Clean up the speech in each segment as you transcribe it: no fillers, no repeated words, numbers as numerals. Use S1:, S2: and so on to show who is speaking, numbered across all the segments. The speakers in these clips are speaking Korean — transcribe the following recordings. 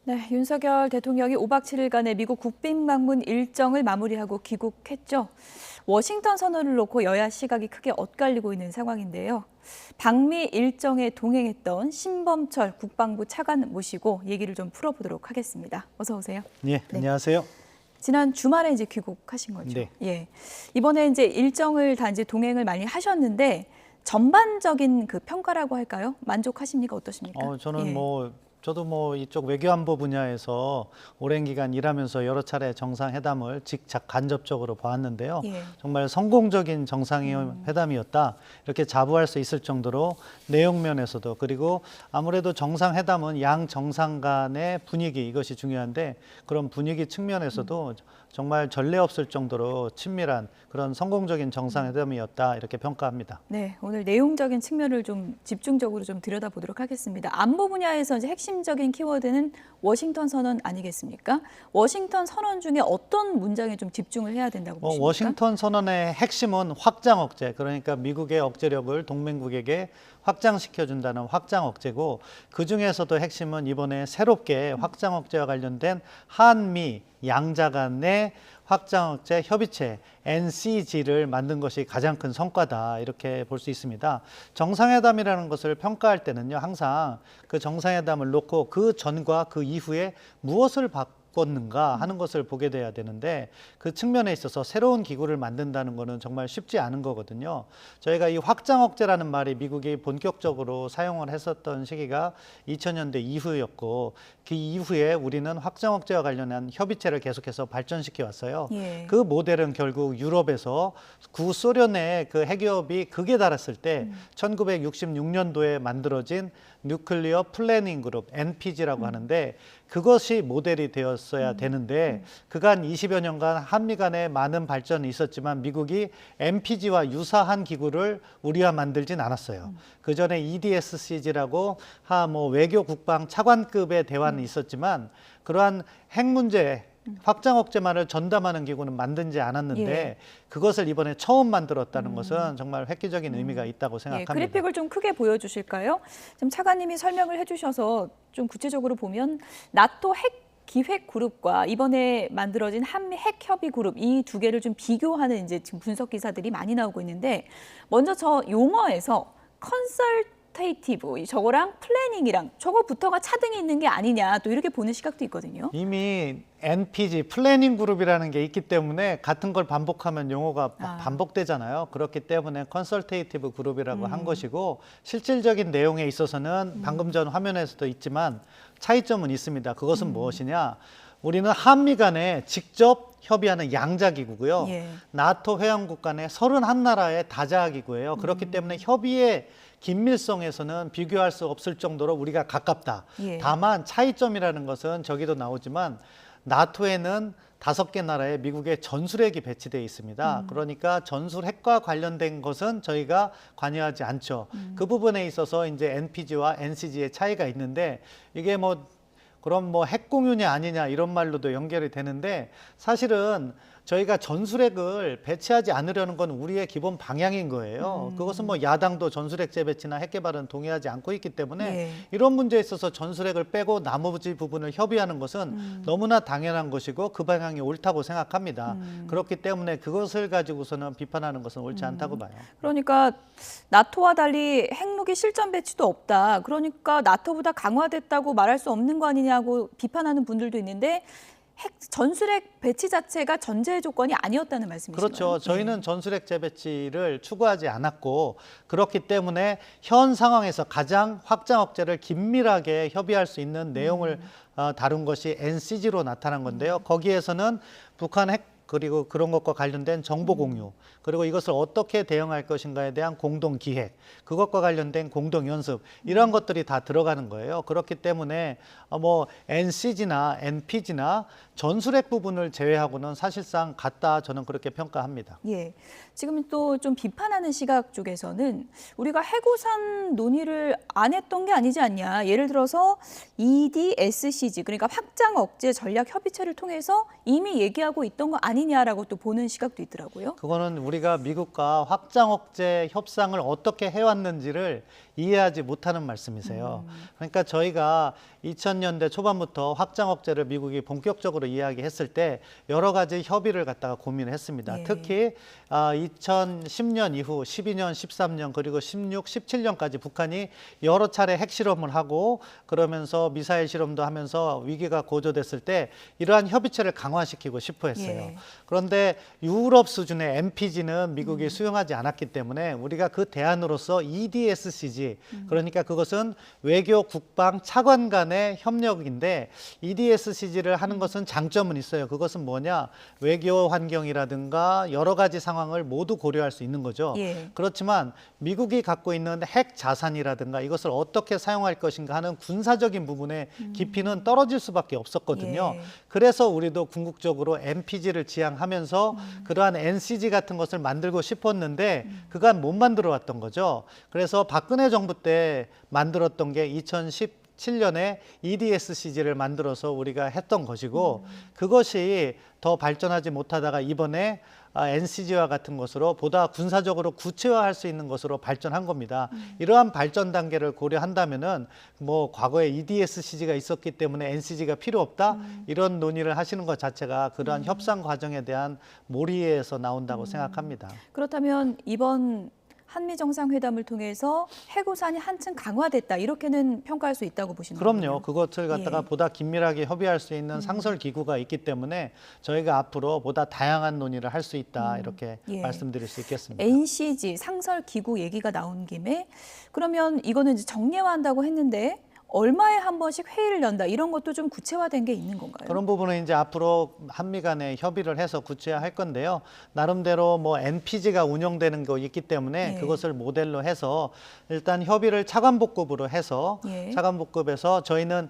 S1: 네, 윤석열 대통령이 5박 7일간의 미국 국빈 방문 일정을 마무리하고 귀국했죠. 워싱턴 선언을 놓고 여야 시각이 크게 엇갈리고 있는 상황인데요. 방미 일정에 동행했던 신범철 국방부 차관 모시고 얘기를 좀 풀어보도록 하겠습니다. 어서 오세요.
S2: 네, 안녕하세요.
S1: 지난 주말에 이제 귀국하신 거죠.
S2: 네.
S1: 예. 이번에 이제 일정을 다 이제 동행을 많이 하셨는데 전반적인 그 평가라고 할까요? 만족하십니까? 어떠십니까?
S2: 저는 저도 이쪽 외교안보 분야에서 오랜 기간 일하면서 여러 차례 정상회담을 직접 간접적으로 보았는데요.
S1: 예.
S2: 정말 성공적인 정상회담이었다. 이렇게 자부할 수 있을 정도로 내용 면에서도, 그리고 아무래도 정상회담은 양 정상 간의 분위기, 이것이 중요한데 그런 분위기 측면에서도 정말 전례 없을 정도로 친밀한 그런 성공적인 정상회담이었다, 이렇게 평가합니다.
S1: 네, 오늘 내용적인 측면을 좀 집중적으로 좀 들여다보도록 하겠습니다. 안보 분야에서 이제 핵심적인 키워드는 워싱턴 선언 아니겠습니까? 워싱턴 선언 중에 어떤 문장에 좀 집중을 해야 된다고 보십니까?
S2: 워싱턴 선언의 핵심은 확장 억제, 그러니까 미국의 억제력을 동맹국에게 확장시켜준다는 확장 억제고, 그중에서도 핵심은 이번에 새롭게 확장 억제와 관련된 한미 양자 간의 확장 억제 협의체 NCG를 만든 것이 가장 큰 성과다, 이렇게 볼 수 있습니다. 정상회담이라는 것을 평가할 때는요, 항상 그 정상회담을 놓고 그 전과 그 이후에 무엇을 바꿨는가 하는 것을 보게 돼야 되는데, 그 측면에 있어서 새로운 기구를 만든다는 것은 정말 쉽지 않은 거거든요. 저희가 이 확장 억제라는 말이 미국이 본격적으로 사용을 했었던 시기가 2000년대 이후였고, 그 이후에 우리는 확장 억제와 관련한 협의체를 계속해서 발전시켜 왔어요.
S1: 예.
S2: 그 모델은 결국 유럽에서 구소련의 그 핵위협이 극에 달했을 때 1966년도에 만들어진 뉴클리어 플래닝 그룹 NPG라고 하는데, 그것이 모델이 되었어야 되는데 그간 20여 년간 한미 간에 많은 발전이 있었지만 미국이 NPG와 유사한 기구를 우리와 만들진 않았어요. 그 전에 EDSCG라고 외교 국방 차관급의 대화는 있었지만 그러한 핵 문제 확장 억제만을 전담하는 기구는 만들지 않았는데,
S1: 예.
S2: 그것을 이번에 처음 만들었다는 것은 정말 획기적인 의미가 있다고
S1: 예,
S2: 생각합니다.
S1: 그래픽을 좀 크게 보여주실까요? 좀 차관님이 설명을 해주셔서 좀 구체적으로 보면 나토 핵 기획 그룹과 이번에 만들어진 한미 핵 협의 그룹, 이 두 개를 좀 비교하는 이제 지금 분석 기사들이 많이 나오고 있는데, 먼저 저 용어에서 컨설테이티브, 저거랑 플래닝이랑 저거부터가 차등이 있는 게 아니냐, 또 이렇게 보는 시각도 있거든요.
S2: 이미 NPG 플래닝 그룹이라는 게 있기 때문에 같은 걸 반복하면 용어가 반복되잖아요. 그렇기 때문에 컨설테이티브 그룹이라고 한 것이고, 실질적인 내용에 있어서는 방금 전 화면에서도 있지만 차이점은 있습니다. 그것은 무엇이냐? 우리는 한미 간에 직접 협의하는 양자기구고요.
S1: 예.
S2: 나토 회원국 간에 31나라의 다자기구예요. 그렇기 때문에 협의의 긴밀성에서는 비교할 수 없을 정도로 우리가 가깝다.
S1: 예.
S2: 다만 차이점이라는 것은 저기도 나오지만 나토에는 5개 나라에 미국의 전술핵이 배치되어 있습니다. 그러니까 전술핵과 관련된 것은 저희가 관여하지 않죠. 그 부분에 있어서 이제 NPG와 NCG의 차이가 있는데, 이게 그럼 핵 공유냐 아니냐 이런 말로도 연결이 되는데, 사실은 저희가 전술핵을 배치하지 않으려는 건 우리의 기본 방향인 거예요. 그것은 야당도 전술핵 재배치나 핵 개발은 동의하지 않고 있기 때문에
S1: 예.
S2: 이런 문제에 있어서 전술핵을 빼고 나머지 부분을 협의하는 것은 너무나 당연한 것이고 그 방향이 옳다고 생각합니다. 그렇기 때문에 그것을 가지고서는 비판하는 것은 옳지 않다고 봐요.
S1: 그러니까 나토와 달리 핵무기 실전 배치도 없다. 그러니까 나토보다 강화됐다고 말할 수 없는 거 아니냐고 비판하는 분들도 있는데, 전술핵 배치 자체가 전제 조건이 아니었다는 말씀이신가요?
S2: 그렇죠. 저희는 전술핵 재배치를 추구하지 않았고, 그렇기 때문에 현 상황에서 가장 확장 억제를 긴밀하게 협의할 수 있는 내용을 다룬 것이 NCG로 나타난 건데요. 거기에서는 북한 핵 그리고 그런 것과 관련된 정보 공유, 그리고 이것을 어떻게 대응할 것인가에 대한 공동 기획, 그것과 관련된 공동 연습, 이런 것들이 다 들어가는 거예요. 그렇기 때문에 NCG나 NPG나 전술핵 부분을 제외하고는 사실상 같다, 저는 그렇게 평가합니다.
S1: 예. 지금 또 좀 비판하는 시각 쪽에서는 우리가 해고산 논의를 안 했던 게 아니지 않냐. 예를 들어서 EDSCG, 그러니까 확장 억제 전략 협의체를 통해서 이미 얘기하고 있던 거 아니냐라고 또 보는 시각도 있더라고요.
S2: 그거는 우리가 미국과 확장 억제 협상을 어떻게 해왔는지를 이해하지 못하는 말씀이세요. 그러니까 저희가 2000년대 초반부터 확장 억제를 미국이 본격적으로 이야기했을 때 여러 가지 협의를 갖다가 고민을 했습니다.
S1: 예.
S2: 특히 2010년 이후 12년, 13년 그리고 16, 17년까지 북한이 여러 차례 핵실험을 하고 그러면서 미사일 실험도 하면서 위기가 고조됐을 때 이러한 협의체를 강화시키고 싶어 했어요.
S1: 예.
S2: 그런데 유럽 수준의 MPG는 미국이 수용하지 않았기 때문에 우리가 그 대안으로서 EDSCG 그러니까 그것은 외교 국방 차관 간의 협력인데 EDSCG를 하는 것은 장점은 있어요. 그것은 뭐냐? 외교 환경이라든가 여러 가지 상황을 모두 고려할 수 있는 거죠.
S1: 예.
S2: 그렇지만 미국이 갖고 있는 핵 자산이라든가 이것을 어떻게 사용할 것인가 하는 군사적인 부분의 깊이는 떨어질 수밖에 없었거든요.
S1: 예.
S2: 그래서 우리도 궁극적으로 MPG를 지향하면서 그러한 NCG 같은 것을 만들고 싶었는데 그간 못 만들어 왔던 거죠. 그래서 박근혜 정부 때 만들었던 게 2017년에 EDSCG를 만들어서 우리가 했던 것이고 그것이 더 발전하지 못하다가 이번에 NCG와 같은 것으로 보다 군사적으로 구체화할 수 있는 것으로 발전한 겁니다. 이러한 발전 단계를 고려한다면은 뭐 과거에 EDSCG가 있었기 때문에 NCG가 필요 없다 이런 논의를 하시는 것 자체가 그러한 협상 과정에 대한 몰이에서 나온다고 생각합니다.
S1: 그렇다면 이번 한미 정상회담을 통해서 해고산이 한층 강화됐다 이렇게는 평가할 수 있다고 보시는 거예요?
S2: 그럼요. 그것을 갖다가
S1: 예.
S2: 보다 긴밀하게 협의할 수 있는 상설 기구가 있기 때문에 저희가 앞으로 보다 다양한 논의를 할 수 있다 이렇게
S1: 예.
S2: 말씀드릴 수 있겠습니다.
S1: NCG 상설 기구 얘기가 나온 김에 그러면 이거는 이제 정례화한다고 했는데 얼마에 한 번씩 회의를 연다 이런 것도 좀 구체화된 게 있는 건가요?
S2: 그런 부분은 이제 앞으로 한미 간에 협의를 해서 구체화할 건데요. 나름대로 뭐 NPG가 운영되는 거 있기 때문에
S1: 예.
S2: 그것을 모델로 해서 일단 협의를 차관복급으로 해서
S1: 예.
S2: 차관복급에서 저희는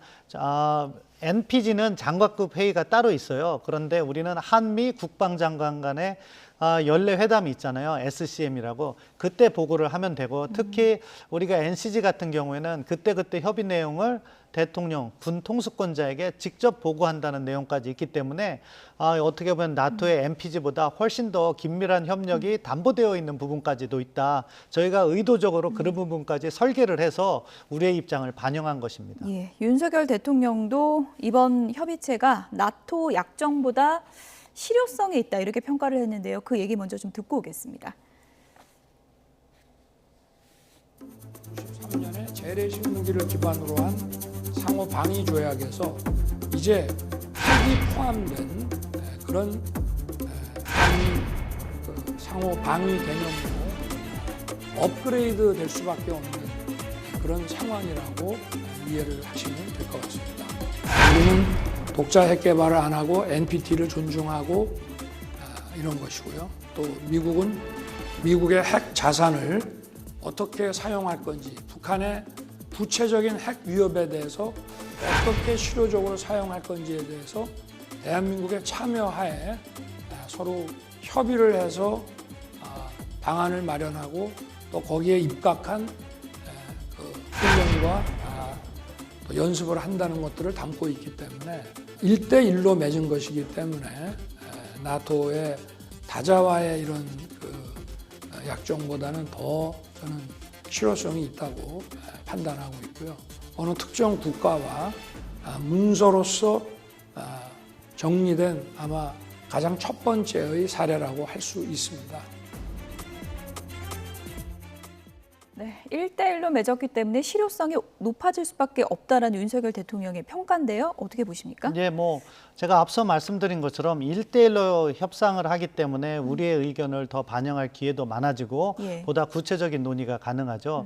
S2: NPG는 장관급 회의가 따로 있어요. 그런데 우리는 한미 국방장관 간의 연례 회담이 있잖아요. SCM이라고. 그때 보고를 하면 되고 특히 우리가 NCG 같은 경우에는 그때그때 협의 내용을 대통령, 군 통수권자에게 직접 보고한다는 내용까지 있기 때문에 어떻게 보면 나토의 NPG보다 훨씬 더 긴밀한 협력이 담보되어 있는 부분까지도 있다. 저희가 의도적으로 그런 부분까지 설계를 해서 우리의 입장을 반영한 것입니다.
S1: 예, 윤석열 대통령도 이번 협의체가 나토 약정보다 실효성이 있다 이렇게 평가를 했는데요. 그 얘기 먼저 좀 듣고 오겠습니다.
S3: 1993년에 재래식 무기를 기반으로 한 상호 방위 조약에서 이제 핵이 포함된 그런 상호 방위 개념으로 업그레이드 될 수밖에 없는 그런 상황이라고 이해를 하시면 될 것 같습니다. 우리는 독자 핵 개발을 안 하고 NPT를 존중하고 이런 것이고요. 또 미국은 미국의 핵 자산을 어떻게 사용할 건지, 북한의 구체적인 핵 위협에 대해서 어떻게 실효적으로 사용할 건지에 대해서 대한민국의 참여하에 서로 협의를 해서 방안을 마련하고 또 거기에 입각한 훈련과 또 연습을 한다는 것들을 담고 있기 때문에 1대1로 맺은 것이기 때문에 나토의 다자와의 이런 약정보다는 더 저는 실효성이 있다고 판단하고 있고요. 어느 특정 국가와 문서로서 정리된 아마 가장 첫 번째의 사례라고 할 수 있습니다.
S1: 네, 1대1로 맺었기 때문에 실효성이 높아질 수밖에 없다라는 윤석열 대통령의 평가인데요. 어떻게 보십니까?
S2: 이제 뭐 제가 앞서 말씀드린 것처럼 1대1로 협상을 하기 때문에 우리의 의견을 더 반영할 기회도 많아지고
S1: 예.
S2: 보다 구체적인 논의가 가능하죠.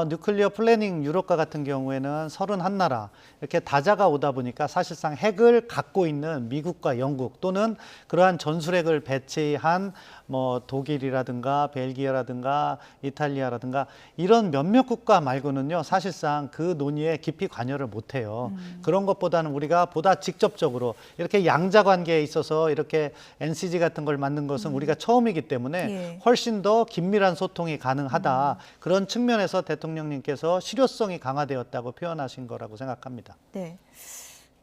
S2: 뉴클리어 플래닝 유럽과 같은 경우에는 31나라 이렇게 다자가 오다 보니까 사실상 핵을 갖고 있는 미국과 영국 또는 그러한 전술핵을 배치한 뭐 독일이라든가 벨기에라든가 이탈리아라든가 이런 몇몇 국가 말고는요 사실상 그 논의에 깊이 관여를 못해요. 그런 것보다는 우리가 보다 직접적으로 이렇게 양자 관계에 있어서 이렇게 NCG 같은 걸 만든 것은 우리가 처음이기 때문에
S1: 예.
S2: 훨씬 더 긴밀한 소통이 가능하다. 그런 측면에서 대통령님께서 실효성이 강화되었다고 표현하신 거라고 생각합니다.
S1: 네.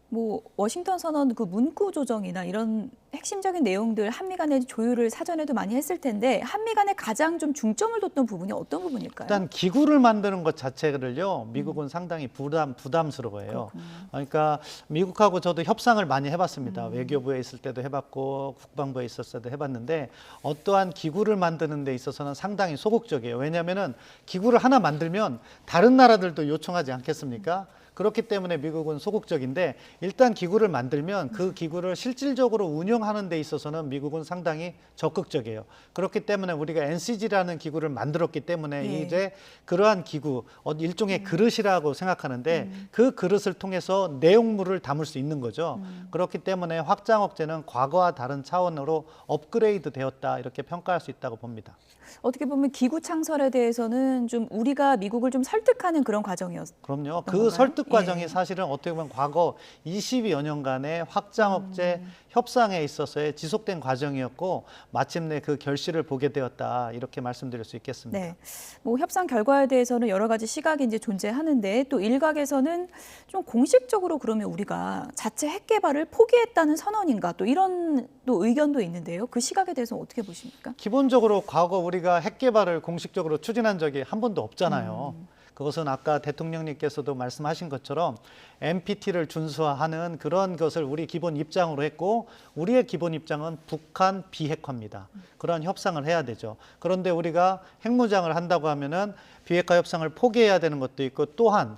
S1: 뭐 워싱턴 선언 그 문구 조정이나 이런 핵심적인 내용들 한미 간의 조율을 사전에도 많이 했을 텐데 한미 간에 가장 좀 중점을 뒀던 부분이 어떤 부분일까요?
S2: 일단 기구를 만드는 것 자체를요, 미국은 상당히 부담스러워해요.
S1: 그렇군요.
S2: 그러니까 미국하고 저도 협상을 많이 해봤습니다. 외교부에 있을 때도 해봤고 국방부에 있었을 때도 해봤는데 어떠한 기구를 만드는 데 있어서는 상당히 소극적이에요. 왜냐하면은 기구를 하나 만들면 다른 나라들도 요청하지 않겠습니까? 그렇기 때문에 미국은 소극적인데 일단 기구를 만들면 그 기구를 실질적으로 운영하는 데 있어서는 미국은 상당히 적극적이에요. 그렇기 때문에 우리가 NCG라는 기구를 만들었기 때문에
S1: 예.
S2: 이제 그러한 기구, 일종의 그릇이라고 생각하는데 그 그릇을 통해서 내용물을 담을 수 있는 거죠. 그렇기 때문에 확장 억제는 과거와 다른 차원으로 업그레이드 되었다 이렇게 평가할 수 있다고 봅니다.
S1: 어떻게 보면 기구 창설에 대해서는 좀 우리가 미국을 좀 설득하는 그런 과정이었어요.
S2: 그럼요. 그
S1: 건가요?
S2: 설득 과정이
S1: 예.
S2: 사실은 어떻게 보면 과거 20여 년간의 확장 억제 협상에 있어서의 지속된 과정이었고 마침내 그 결실을 보게 되었다 이렇게 말씀드릴 수 있겠습니다.
S1: 네, 뭐 협상 결과에 대해서는 여러 가지 시각이 이제 존재하는데 또 일각에서는 좀 공식적으로 그러면 우리가 자체 핵 개발을 포기했다는 선언인가 또 이런 또 의견도 있는데요. 그 시각에 대해서 어떻게 보십니까?
S2: 기본적으로 과거 우리가 핵 개발을 공식적으로 추진한 적이 한 번도 없잖아요. 그것은 아까 대통령님께서도 말씀하신 것처럼 NPT를 준수하는 그런 것을 우리 기본 입장으로 했고 우리의 기본 입장은 북한 비핵화입니다. 그런 협상을 해야 되죠. 그런데 우리가 핵무장을 한다고 하면은 비핵화 협상을 포기해야 되는 것도 있고 또한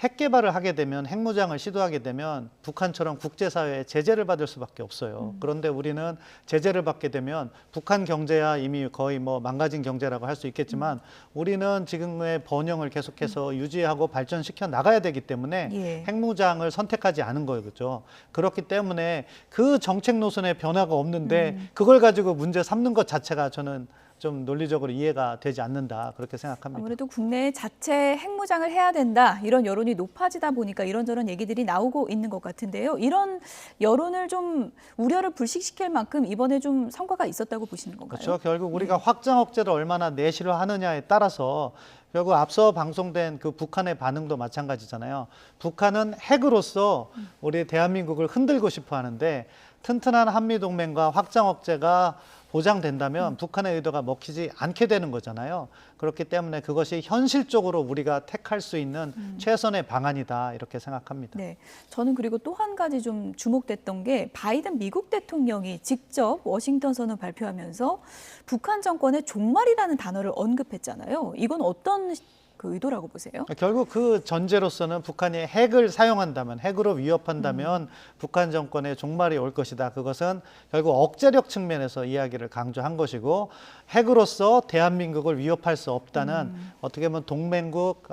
S2: 핵 개발을 하게 되면 핵무장을 시도하게 되면 북한처럼 국제사회에 제재를 받을 수밖에 없어요. 그런데 우리는 제재를 받게 되면 북한 경제야 이미 거의 뭐 망가진 경제라고 할 수 있겠지만 우리는 지금의 번영을 계속해서 유지하고 발전시켜 나가야 되기 때문에
S1: 예.
S2: 핵무장을 선택하지 않은 거죠. 그렇기 때문에 그 정책 노선에 변화가 없는데 그걸 가지고 문제 삼는 것 자체가 저는 좀 논리적으로 이해가 되지 않는다 그렇게 생각합니다.
S1: 아무래도 국내에 자체 핵무장을 해야 된다 이런 여론이 높아지다 보니까 이런저런 얘기들이 나오고 있는 것 같은데요. 이런 여론을 좀 우려를 불식시킬 만큼 이번에 좀 성과가 있었다고 보시는 건가요?
S2: 그렇죠. 결국 우리가 확장 억제를 얼마나 내실화 하느냐에 따라서 결국 앞서 방송된 그 북한의 반응도 마찬가지잖아요. 북한은 핵으로서 우리 대한민국을 흔들고 싶어 하는데 튼튼한 한미동맹과 확장 억제가 보장된다면 북한의 의도가 먹히지 않게 되는 거잖아요. 그렇기 때문에 그것이 현실적으로 우리가 택할 수 있는 최선의 방안이다 이렇게 생각합니다.
S1: 네, 저는 그리고 또 한 가지 좀 주목됐던 게 바이든 미국 대통령이 직접 워싱턴 선언을 발표하면서 북한 정권의 종말이라는 단어를 언급했잖아요. 이건 어떤 그 의도라고 보세요?
S2: 결국 그 전제로서는 북한이 핵을 사용한다면, 핵으로 위협한다면 북한 정권의 종말이 올 것이다. 그것은 결국 억제력 측면에서 이야기를 강조한 것이고 핵으로서 대한민국을 위협할 수 없다는 어떻게 보면 동맹국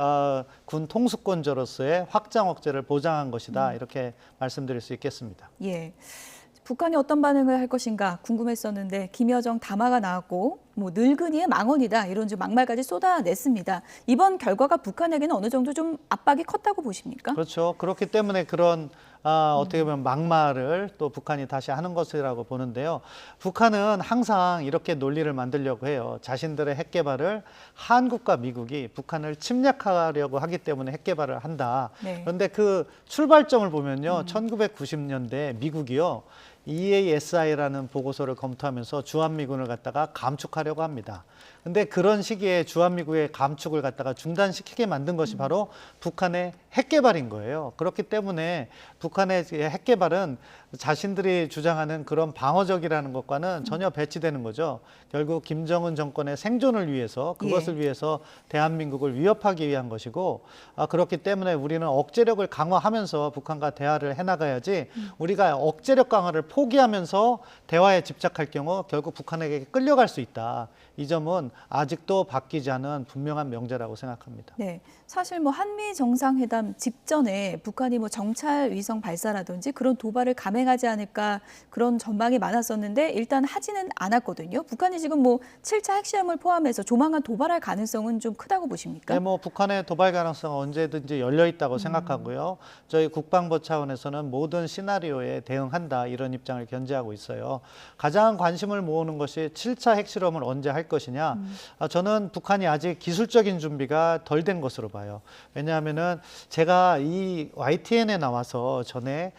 S2: 군 통수권자로서의 확장 억제를 보장한 것이다. 이렇게 말씀드릴 수 있겠습니다.
S1: 예. 북한이 어떤 반응을 할 것인가 궁금했었는데 김여정 담화가 나왔고 뭐 늙은이의 망언이다 이런 좀 막말까지 쏟아냈습니다. 이번 결과가 북한에게는 어느 정도 좀 압박이 컸다고 보십니까?
S2: 그렇죠. 그렇기 때문에 그런 어떻게 보면 막말을 또 북한이 다시 하는 것이라고 보는데요. 북한은 항상 이렇게 논리를 만들려고 해요. 자신들의 핵 개발을 한국과 미국이 북한을 침략하려고 하기 때문에 핵 개발을 한다.
S1: 네.
S2: 그런데 그 출발점을 보면요. 1990년대 미국이요. EASI라는 보고서를 검토하면서 주한미군을 갖다가 감축하려고 합니다. 근데 그런 시기에 주한미군의 감축을 갖다가 중단시키게 만든 것이 바로 북한의 핵 개발인 거예요. 그렇기 때문에 북한의 핵 개발은 자신들이 주장하는 그런 방어적이라는 것과는 전혀 배치되는 거죠. 결국 김정은 정권의 생존을 위해서 그것을 위해서 대한민국을 위협하기 위한 것이고 그렇기 때문에 우리는 억제력을 강화하면서 북한과 대화를 해나가야지 우리가 억제력 강화를 포기하면서 대화에 집착할 경우 결국 북한에게 끌려갈 수 있다. 이 점은 아직도 바뀌지 않은 분명한 명제라고 생각합니다.
S1: 네, 사실 뭐 한미 정상회담 직전에 북한이 뭐 정찰 위성 발사라든지 그런 도발을 감행하지 않을까 그런 전망이 많았었는데 일단 하지는 않았거든요. 북한이 지금 뭐 7차 핵실험을 포함해서 조만간 도발할 가능성은 좀 크다고 보십니까?
S2: 네, 뭐 북한의 도발 가능성은 언제든지 열려 있다고 생각하고요. 저희 국방부 차원에서는 모든 시나리오에 대응한다 이런 입장을 견지하고 있어요. 가장 관심을 모으는 것이 7차 핵실험을 언제 할 것이냐. 저는 북한이 아직 기술적인 준비가 덜 된 것으로 봐요. 왜냐하면은 제가 이 YTN에 나와서 전에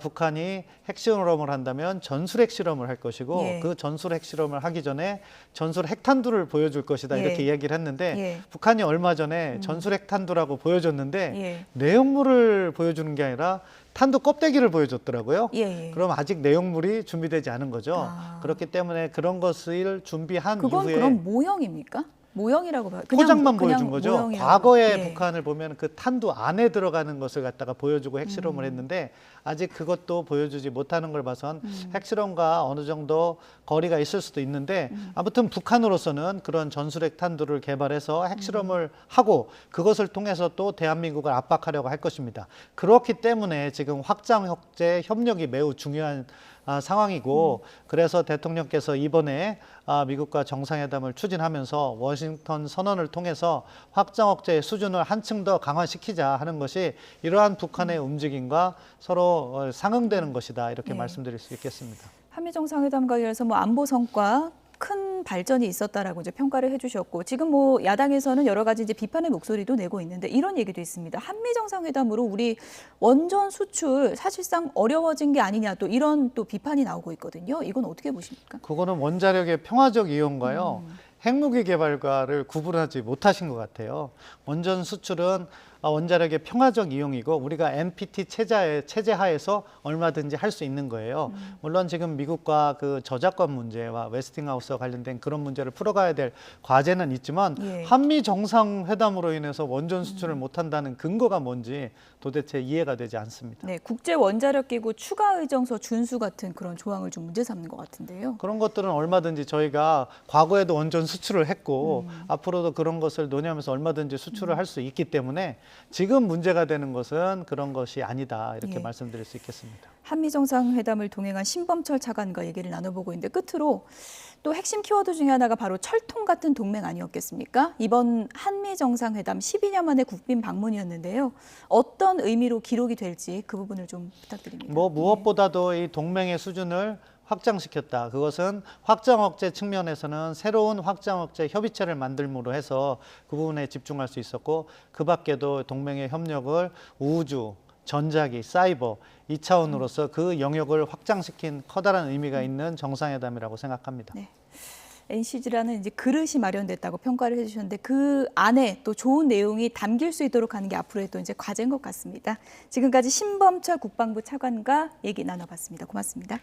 S2: 북한이 핵실험을 한다면 전술 핵실험을 할 것이고
S1: 예.
S2: 그 전술 핵실험을 하기 전에 전술 핵탄두를 보여줄 것이다
S1: 예.
S2: 이렇게 이야기를 했는데
S1: 예.
S2: 북한이 얼마 전에 전술 핵탄두라고 보여줬는데
S1: 예.
S2: 내용물을 보여주는 게 아니라 탄두 껍데기를 보여줬더라고요.
S1: 예.
S2: 그럼 아직 내용물이 준비되지 않은 거죠.
S1: 아.
S2: 그렇기 때문에 그런 것을 준비한
S1: 그건
S2: 이후에
S1: 그럼 모형입니까? 모형이라고 봐요.
S2: 포장만 보여준 거죠.
S1: 모형이라고.
S2: 과거에
S1: 예.
S2: 북한을 보면 그 탄두 안에 들어가는 것을 갖다가 보여주고 핵실험을 했는데 아직 그것도 보여주지 못하는 걸 봐선 핵실험과 어느 정도 거리가 있을 수도 있는데 아무튼 북한으로서는 그런 전술핵 탄두를 개발해서 핵실험을 하고 그것을 통해서 또 대한민국을 압박하려고 할 것입니다. 그렇기 때문에 지금 확장 억제 협력이 매우 중요한 상황이고 그래서 대통령께서 이번에 미국과 정상회담을 추진하면서 워싱턴 선언을 통해서 확장 억제의 수준을 한층 더 강화시키자 하는 것이 이러한 북한의 움직임과 서로 상응되는 것이다 이렇게
S1: 네.
S2: 말씀드릴 수 있겠습니다.
S1: 한미 정상회담 관련해서 뭐 안보 성과 큰 발전이 있었다라고 이제 평가를 해주셨고 지금 뭐 야당에서는 여러 가지 이제 비판의 목소리도 내고 있는데 이런 얘기도 있습니다. 한미 정상회담으로 우리 원전 수출 사실상 어려워진 게 아니냐 또 이런 또 비판이 나오고 있거든요. 이건 어떻게 보십니까?
S2: 그거는 원자력의 평화적 이용과요. 핵무기 개발과를 구분하지 못하신 것 같아요. 원전 수출은 원자력의 평화적 이용이고 우리가 NPT 체제 하에서 얼마든지 할 수 있는 거예요. 물론 지금 미국과 그 저작권 문제와 웨스팅하우스와 관련된 그런 문제를 풀어가야 될 과제는 있지만
S1: 예.
S2: 한미 정상회담으로 인해서 원전 수출을 못한다는 근거가 뭔지 도대체 이해가 되지 않습니다.
S1: 네, 국제 원자력 기구 추가 의정서 준수 같은 그런 조항을 좀 문제 삼는 것 같은데요.
S2: 그런 것들은 얼마든지 저희가 과거에도 원전 수출을 했고 앞으로도 그런 것을 논의하면서 얼마든지 수출을 할 수 있기 때문에 지금 문제가 되는 것은 그런 것이 아니다 이렇게
S1: 예.
S2: 말씀드릴 수 있겠습니다.
S1: 한미 정상회담을 동행한 신범철 차관과 얘기를 나눠보고 있는데 끝으로 또 핵심 키워드 중에 하나가 바로 철통 같은 동맹 아니었겠습니까? 이번 한미 정상회담 12년 만에 국빈 방문이었는데요. 어떤 의미로 기록이 될지 그 부분을 좀 부탁드립니다.
S2: 뭐 무엇보다도 이 동맹의 수준을 확장시켰다. 그것은 확장 억제 측면에서는 새로운 확장 억제 협의체를 만들므로 해서 그 부분에 집중할 수 있었고 그 밖에도 동맹의 협력을 우주, 전자기, 사이버 이 차원으로서 그 영역을 확장시킨 커다란 의미가 있는 정상회담이라고 생각합니다.
S1: 네. NCG라는 이제 그릇이 마련됐다고 평가를 해주셨는데 그 안에 또 좋은 내용이 담길 수 있도록 하는 게 앞으로의 또 이제 과제인 것 같습니다. 지금까지 신범철 국방부 차관과 얘기 나눠봤습니다. 고맙습니다.